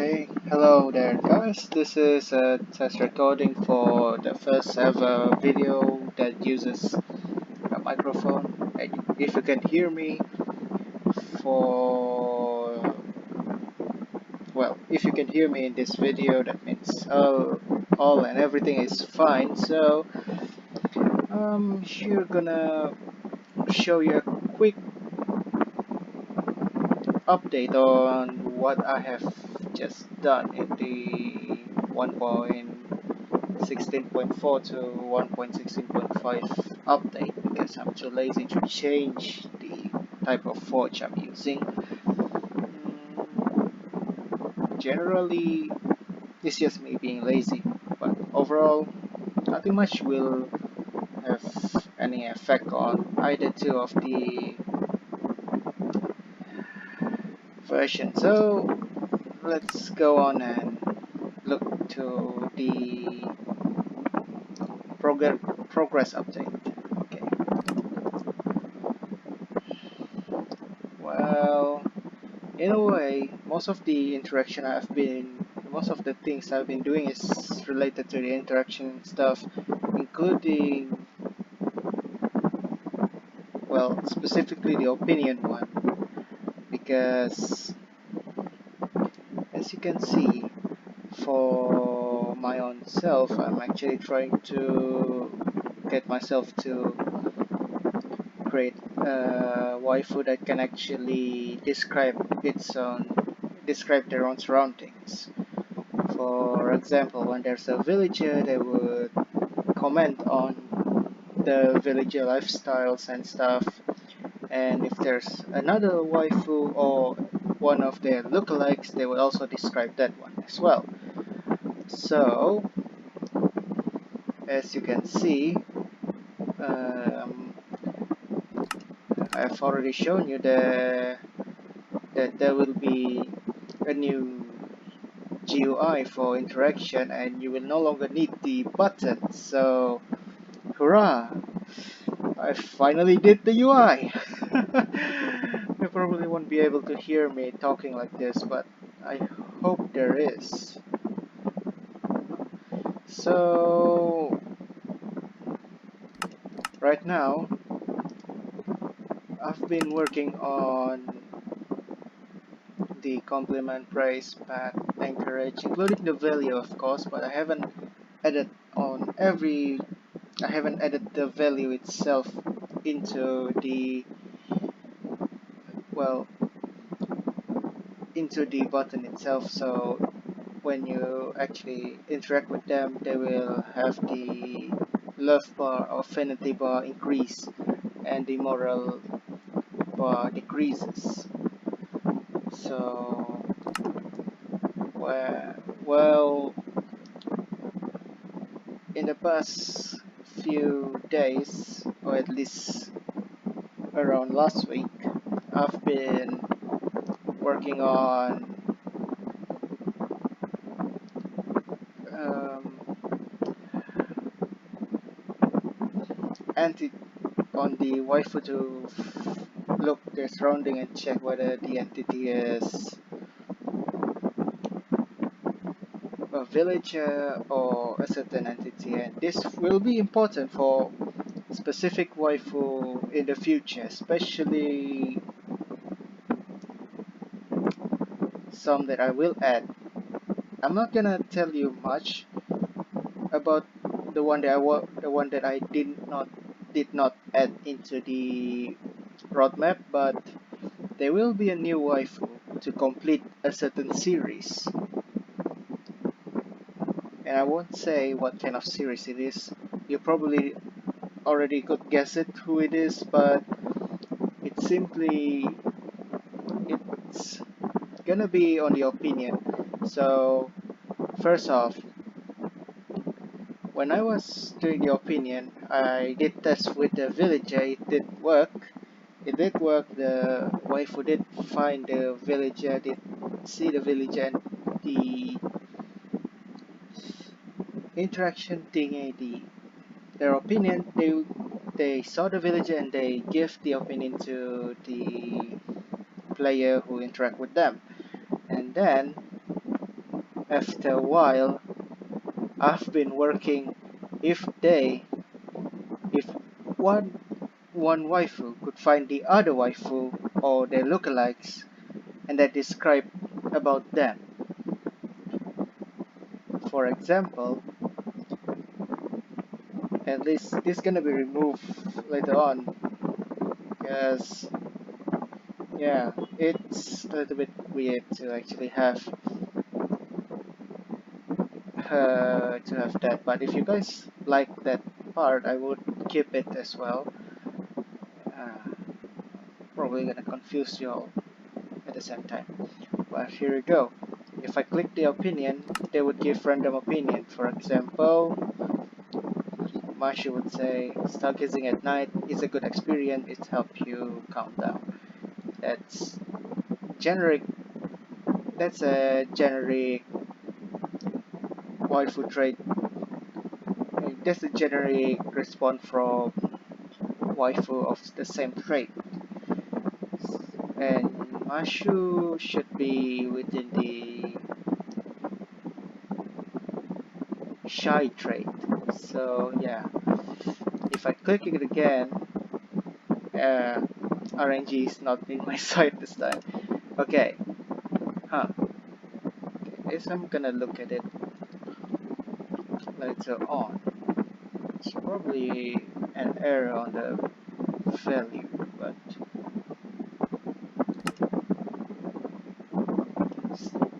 Okay, hello there guys. This is a test recording for the first ever video that uses a microphone. And if you can hear me for, well, if you can hear me in this video, that means all and everything is fine. So I'm here gonna show you a quick update on what I have just done in the 1.16.4 to 1.16.5 update, because I'm too lazy to change the type of forge I'm using. Generally, it's just me being lazy, but overall, nothing much will have any effect on either two of the versions. So let's go on and look to the progress update. Okay. Well, in a way, most of the things I've been doing is related to the interaction stuff, including, well, specifically the opinion one, because as you can see, for my own self, I'm actually trying to get myself to create a waifu that can actually describe their own surroundings. For example, when there's a villager, they would comment on the villager lifestyles and stuff, and if there's another waifu or one of their lookalikes, they will also describe that one as well. So as you can see, I've already shown you that there will be a new GUI for interaction, and you will no longer need the button. So hurrah, I finally did the UI. You probably won't be able to hear me talking like this, but I hope there is. So right now I've been working on the complement, praise, pat, encourage, including the value of course, but added on every I haven't added the value itself into the, well, into the button itself. So when you actually interact with them, they will have the love bar or affinity bar increase and the moral bar decreases. So well, in the past few days, or at least around last week, I've been working on um, anti on the waifu to look their surrounding and check whether the entity is a villager or a certain entity, and this will be important for specific waifu in the future, especially some that I will add. I'm not gonna tell you much about the one that I did not add into the roadmap, but there will be a new waifu to complete a certain series, and I won't say what kind of series it is. You probably already could guess it who it is, but it's simply it's gonna be on the opinion. So first off, when I was doing the opinion, I did test with the villager. It did work. It did work. The waifu did find the villager, did see the villager, and the interaction thingy, their opinion. They saw the villager and they give the opinion to the player who interact with them, and then after a while, I've been working. If if one waifu could find the other waifu or their lookalikes, and then describe about them. For example, at least this is gonna be removed later on, because yeah, it's a little bit weird to actually have that. But if you guys like that part, I would keep it as well. Uh, Probably gonna confuse you all at the same time. But here we go. If I click the opinion, they would give random opinion. For example, Mashi would say, stargazing at night is a good experience, it helps you calm down. That's generic, that's a generic waifu trait. That's a generic response from waifu of the same trait. And Mashu should be within the shy trait. So yeah, if I click it again, RNG is not in my side this time. Okay, huh? Guess I'm gonna look at it later on. It's probably an error on the value, but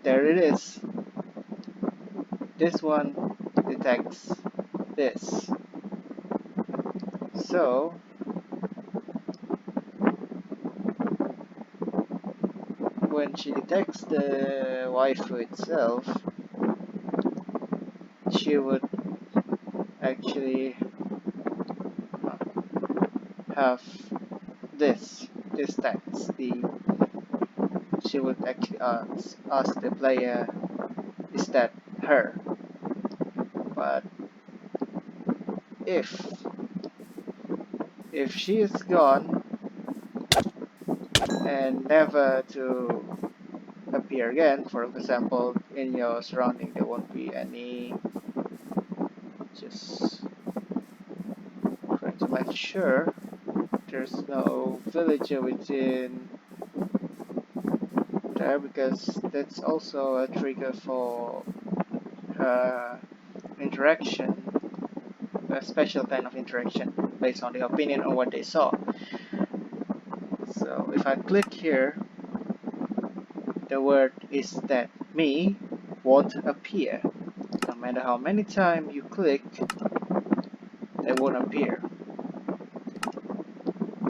there it is. This one detects this. So when she detects the waifu itself, she would actually have this text. She would actually ask the player, is that her? But if she is gone and never to appear again, for example, in your surrounding there won't be any, just trying to make sure there's no villager within there, because that's also a trigger for interaction, a special kind of interaction based on the opinion of what they saw. So if I click here, the word is that me won't appear. No matter how many times you click, they won't appear.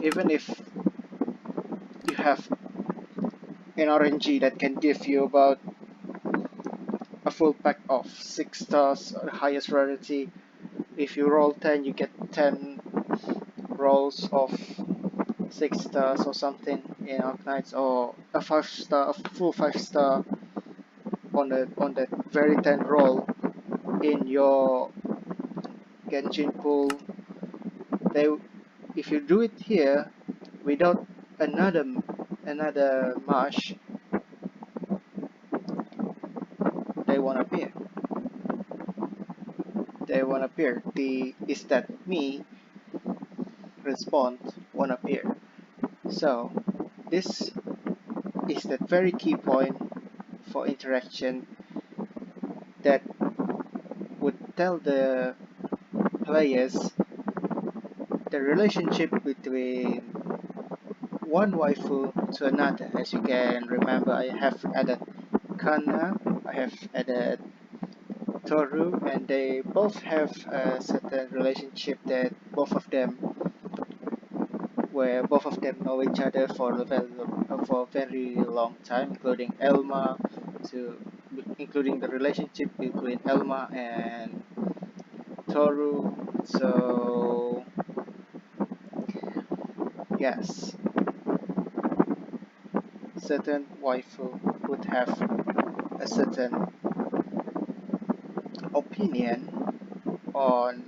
Even if you have an RNG that can give you about a full pack of 6 stars, the highest rarity. If you roll 10, you get 10 rolls of 6 stars or something in Arknights, or a 5 star, a full 5 star on the very 10 roll in your Genshin pool. If you do it here without another marsh, they won't appear. They won't appear. The is that me response won't appear. So this is the very key point for interaction that would tell the players the relationship between one waifu to another. As you can remember, I have added Kana, I have added Toru, and they both have a certain relationship that both of them know each other for a very long time, including the relationship between Elma and Toru. So yes, certain waifu would have a certain opinion on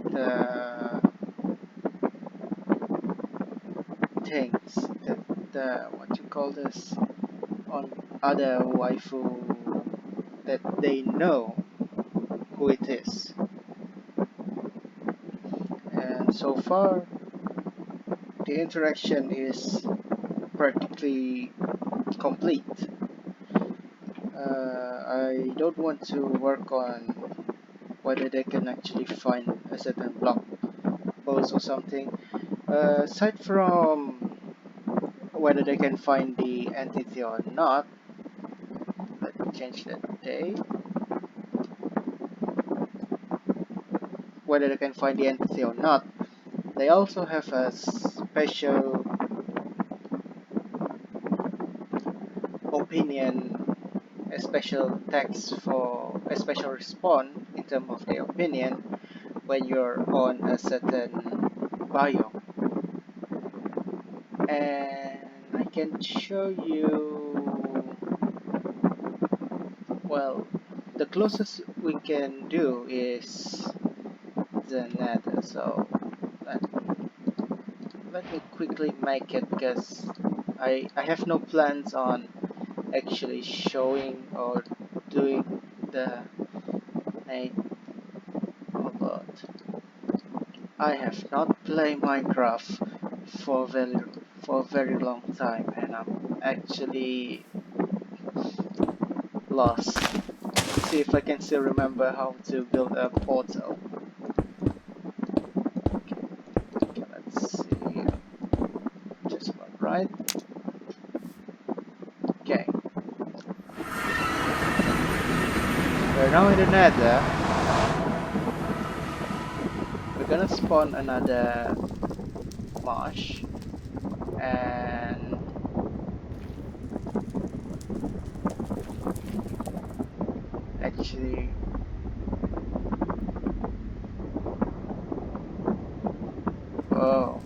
the things, the what you call this, on other waifu that they know who it is. And so far, the interaction is practically complete. I don't want to work on whether they can actually find a certain block pose or something. Aside from whether they can find the entity or not, let me change that date. Whether they can find the entity or not, they also have a special opinion, a special text for a special response in terms of their opinion when you're on a certain biome. And I can show you, well, the closest we can do is the nether. So let, let me quickly make it, because I have no plans on actually showing or doing the night. Oh god, I have not played Minecraft for a very long time, and I'm actually lost. Let's see if I can still remember how to build a portal. Okay, let's see. Just one, right? Okay. We're now in the nether. We're gonna spawn another marsh, and actually, oh,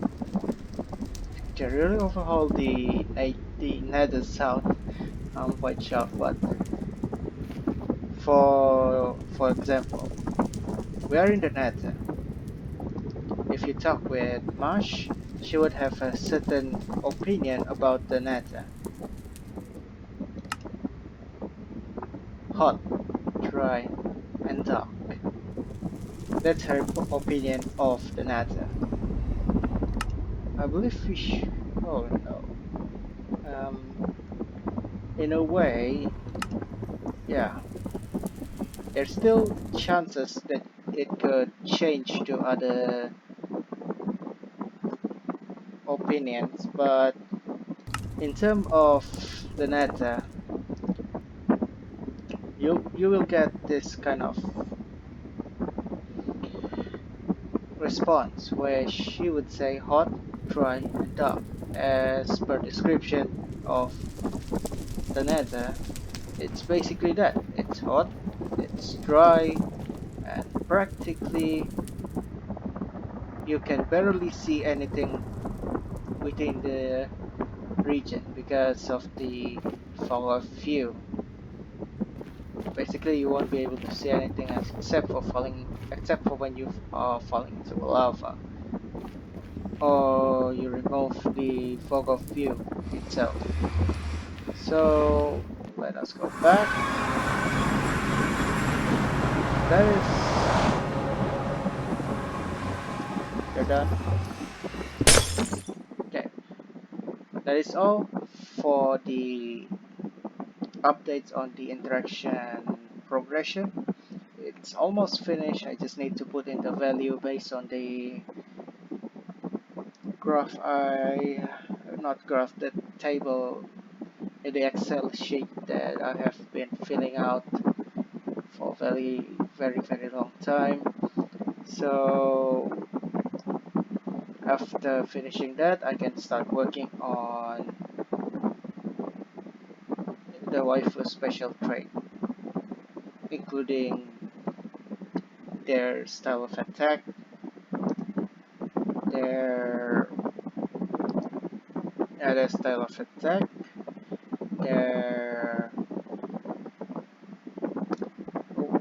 they really overhauled the nether south. I'm quite shocked, but for example, we are in the nether. If you talk with Marsh, she would have a certain opinion about the nether. Hot, dry, and dark. That's her opinion of the nether. I believe fish. Oh no. In a way, yeah. There's still chances that it could change to other opinions, but in terms of the nether, you will get this kind of response where she would say hot, dry, and dark. As per description of the nether, it's basically that. It's hot, it's dry, and practically you can barely see anything within the region because of the fog of view. Basically, you won't be able to see anything except for when you are falling into lava, or you remove the fog of view itself. So let us go back. That is, you're done. Okay, that is all for the updates on the interaction progression. It's almost finished. I just need to put in the value based on the graph not graph, the table in the Excel sheet that I have been filling out for very long time. So after finishing that, I can start working on the waifu special trait, including their style of attack, their other style of attack, their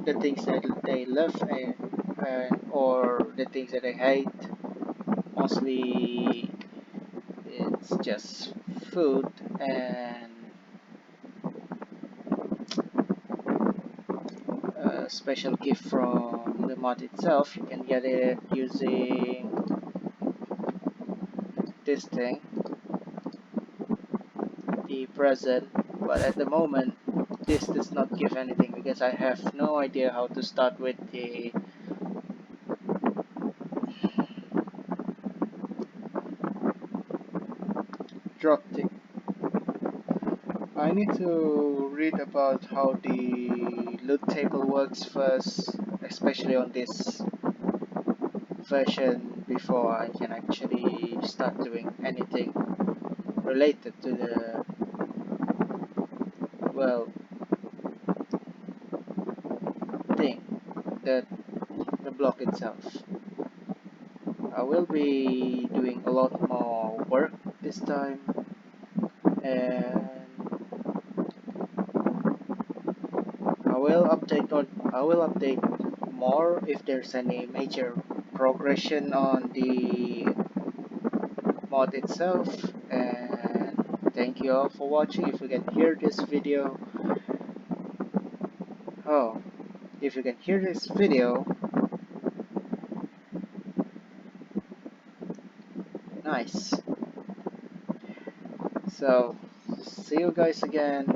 the things that they love, and or the things that they hate. Mostly it's just food and special key from the mod itself. You can get it using this thing, the present, but at the moment this does not give anything because I have no idea how to start with the drop thing. I need to read about how the loot table works first, especially on this version, before I can actually start doing anything related to the, well, thing, that the block itself. I will be doing a lot more work this time, and I will update more if there's any major progression on the mod itself. And thank you all for watching. If you can hear this video, oh, if you can hear this video, nice. So, see you guys again,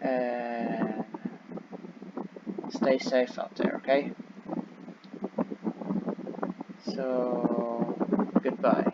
and stay safe out there, okay? So, goodbye.